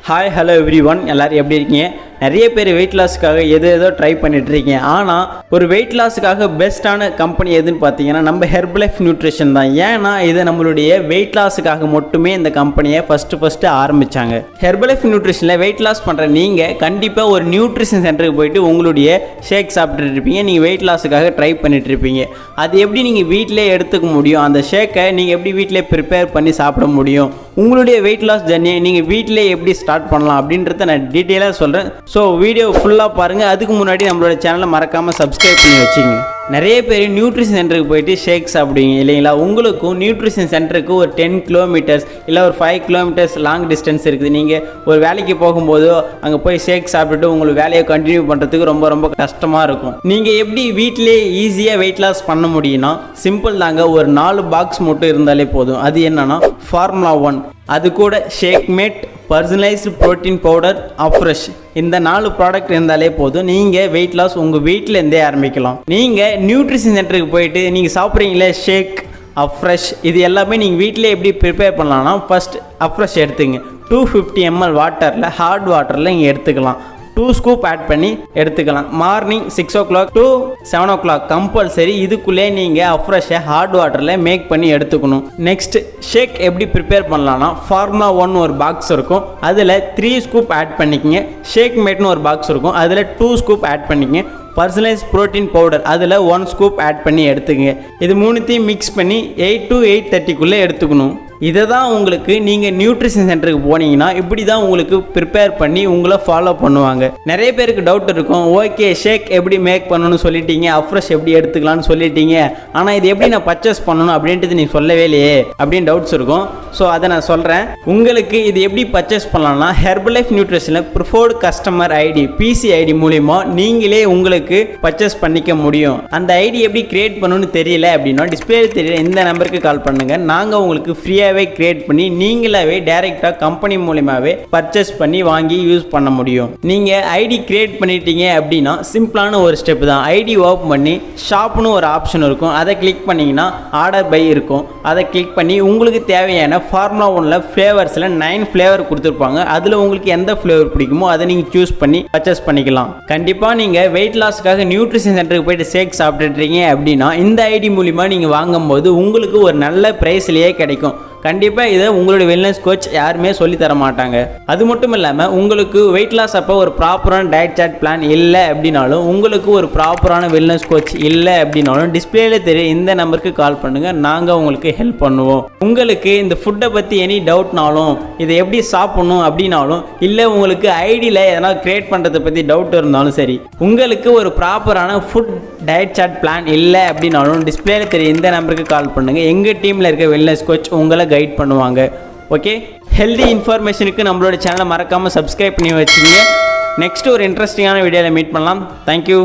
Hi hello everyone, எல்லாரும் எப்படி இருக்கீங்க? நிறைய பேர் வெயிட் லாஸுக்காக ஏதோ ட்ரை பண்ணிட்டு இருக்கீங்க. ஆனால் ஒரு வெயிட் லாஸுக்காக பெஸ்ட்டான கம்பெனி எதுன்னு பார்த்தீங்கன்னா நம்ம ஹெர்பலைஃப் நியூட்ரிஷன் தான். ஏன்னா இது நம்மளுடைய வெயிட் லாஸுக்காக மட்டுமே இந்த கம்பெனியை ஃபஸ்ட்டு ஆரம்பித்தாங்க. ஹெர்பலைஃப் நியூட்ரிஷனில் வெயிட் லாஸ் பண்ணுற நீங்கள் கண்டிப்பாக ஒரு நியூட்ரிஷன் சென்டருக்கு போயிட்டு உங்களுடைய ஷேக் சாப்பிட்டுட்டு இருப்பீங்க. நீங்கள் வெயிட் லாஸுக்காக ட்ரை பண்ணிட்டு இருப்பீங்க. அது எப்படி நீங்கள் வீட்டிலே எடுத்துக்க முடியும்? அந்த ஷேக்கை நீங்கள் எப்படி வீட்டிலே ப்ரிப்பேர் பண்ணி சாப்பிட முடியும்? உங்களுடைய வெயிட் லாஸ் ஜர்னியை நீங்கள் வீட்டிலே எப்படி ஸ்டார்ட் பண்ணலாம் அப்படின்றத நான் டீட்டெயிலாக சொல்கிறேன். ஸோ வீடியோ ஃபுல்லாக பாருங்கள். அதுக்கு முன்னாடி நம்மளோட சேனலை மறக்காமல் சப்ஸ்கிரைப் பண்ணி வச்சுங்க. நிறைய பேர் நியூட்ரிஷன் சென்டருக்கு போயிட்டு ஷேக் சாப்பிடுவீங்க இல்லைங்களா? உங்களுக்கும் நியூட்ரிஷன் சென்டருக்கு ஒரு 10 கிலோமீட்டர்ஸ் இல்லை ஒரு 5 கிலோமீட்டர்ஸ் லாங் டிஸ்டன்ஸ் இருக்குது. நீங்கள் ஒரு வேலைக்கு போகும்போதோ அங்கே போய் ஷேக் சாப்பிட்டுட்டு உங்களுக்கு வேலையை கண்டினியூ பண்ணுறதுக்கு ரொம்ப கஷ்டமாக இருக்கும். நீங்கள் எப்படி வீட்டிலே ஈஸியாக வெயிட் லாஸ் பண்ண முடியும்னா சிம்பிள் தாங்க. ஒரு 4 பாக்ஸ் மட்டும் இருந்தாலே போதும். அது என்னன்னா ஃபார்முலா 1, அது கூட shake mate, personalised protein powder, Afresh, இந்த 4 ப்ராடக்ட் இருந்தாலே போதும். நீங்கள் வெயிட் லாஸ் உங்கள் வீட்டிலேருந்தே ஆரம்பிக்கலாம். நீங்கள் நியூட்ரிஷன் சென்டருக்கு போயிட்டு நீங்கள் சாப்பிட்றீங்களே ஷேக், அஃப்ரெஷ், இது எல்லாமே நீங்கள் வீட்டிலே எப்படி ப்ரிப்பேர் பண்ணலாம்னா ஃபஸ்ட் அஃப்ரெஷ் எடுத்துங்க. 250 ml வாட்டரில், ஹார்ட் வாட்டரில் இங்கே எடுத்துக்கலாம். 2 ஸ்கூப் ஆட் பண்ணி எடுத்துக்கலாம். Morning 6 o'clock to 7 o'clock compulsory இதுக்குள்ளே நீங்கள் அஃப்ரெஷ்ஷை ஹார்ட் வாட்டரில் மேக் பண்ணி எடுத்துக்கணும். நெக்ஸ்ட் ஷேக் எப்படி ப்ரிப்பேர் பண்ணலான்னா ஃபார்முலா 1 ஒரு பாக்ஸ் இருக்கும், அதில் 3 ஸ்கூப் ஆட் பண்ணிக்கங்க. ஷேக் மேட்னு ஒரு பாக்ஸ் இருக்கும், அதில் 2 ஸ்கூப் ஆட் பண்ணிக்கங்க. பர்சனலைஸ் ப்ரோட்டீன் பவுடர் அதில் 1 ஸ்கூப் ஆட் பண்ணி எடுத்துக்கங்க. இது மூணுத்தையும் மிக்ஸ் பண்ணி 8 to 8:30 எடுத்துக்கணும். இதை தான் உங்களுக்கு நீங்கள் நியூட்ரிஷன் சென்டருக்கு போனீங்கன்னா இப்படி தான் உங்களுக்கு ப்ரிப்பேர் பண்ணி உங்களை ஃபாலோ பண்ணுவாங்க. நிறைய பேருக்கு டவுட் இருக்கும், ஓகே ஷேக் எப்படி மேக் பண்ணணும்னு சொல்லிட்டீங்க, அஃப்ரெஷ் எப்படி எடுத்துக்கலாம்னு சொல்லிட்டீங்க, ஆனால் இது எப்படி நான் பர்ச்சேஸ் பண்ணணும் அப்படின்றது நீங்கள் சொல்லவே இல்லையே அப்படின்னு டவுட்ஸ் இருக்கும். ஸோ அதை நான் சொல்கிறேன். உங்களுக்கு இது எப்படி பர்ச்சேஸ் பண்ணலாம்னா ஹெர்பலைஃப் நியூட்ரிஷனில் ப்ரிஃபர்டு கஸ்டமர் ஐடி PCID மூலிமா நீங்களே உங்களுக்கு பர்ச்சேஸ் பண்ணிக்க முடியும். அந்த ஐடி எப்படி கிரியேட் பண்ணணும்னு தெரியல அப்படின்னா டிஸ்பிளே தெரியல இந்த நம்பருக்கு கால் பண்ணுங்கள். நாங்கள் உங்களுக்கு ஃப்ரீயாக கிரியேட் பண்ணி நீங்களாவே டைரக்டா கம்பெனி மூலமாவே பர்ச்சேஸ் பண்ணி வாங்கி யூஸ் பண்ண முடியும். நீங்க ஐடி கிரியேட் பண்ணிட்டீங்க அப்படின்னா சிம்பிளான ஒரு ஸ்டெப் தான். ஐடி ஓபன் பண்ணி ஷாப்னு ஒரு ஆப்ஷன் இருக்கும், அதை கிளிக் பண்ணீங்கன்னா ஆர்டர் பை இருக்கும். அதை கிளிக் பண்ணி உங்களுக்கு தேவையான ஃபார்முலா 1ல ஃப்ளேவர்ஸ்ல 9 ஃப்ளேவர் கொடுத்துருப்பாங்க. அதுல உங்களுக்கு எந்த ஃப்ளேவர் பிடிக்குமோ அதை நீங்க சூஸ் பண்ணி பர்ச்சேஸ் பண்ணிக்கலாம். கண்டிப்பா நீங்க வெயிட் லாஸ்க்காக நியூட்ரிஷன் சென்டருக்கு போயிட்டு ஷேக் சாப்பிட்டுட்டீங்க அப்படின்னா இந்த ஐடி மூலிமா நீங்க வாங்கும்போது உங்களுக்கு ஒரு நல்ல பிரைஸ்லயே கிடைக்கும். கண்டிப்பாக இதை உங்களுடைய வெல்னஸ் கோச் யாருமே சொல்லி தர மாட்டாங்க. அது மட்டும் இல்லாமல் உங்களுக்கு வெயிட் லாஸ் அப்போ ஒரு ப்ராப்பரான டயட் சார்ட் பிளான் இல்லை அப்படின்னாலும், உங்களுக்கு ஒரு ப்ராப்பரான வெல்னஸ் கோச் இல்லை அப்படின்னாலும் டிஸ்பிளேல தெரிய இந்த நம்பருக்கு கால் பண்ணுங்கள். நாங்கள் உங்களுக்கு ஹெல்ப் பண்ணுவோம். உங்களுக்கு இந்த ஃபுட்டை பற்றி எனி டவுட்னாலும், இதை எப்படி சாப்பிடணும் அப்படின்னாலும், இல்லை உங்களுக்கு ஐடியில் எதனா கிரியேட் பண்ணுறதை பற்றி டவுட் இருந்தாலும் சரி, உங்களுக்கு ஒரு ப்ராப்பரான ஃபுட் டயட் சார்ட் பிளான் இல்லை அப்படின்னாலும் டிஸ்பிளேல தெரிய இந்த நம்பருக்கு கால் பண்ணுங்கள். எங்கள் டீமில் இருக்க வெல்னஸ் கோச் உங்களை கைட் பண்ணுவாங்க. ஓகே, ஹெல்தி இன்ஃபர்மேஷனுக்கு நம்மளோட சேனலை மறக்காமல் சப்ஸ்கிரைப் பண்ணி வச்சுங்க. நெக்ஸ்ட் ஒரு இன்ட்ரெஸ்டிங்கான வீடியோவில் மீட் பண்ணலாம். தேங்க்யூ.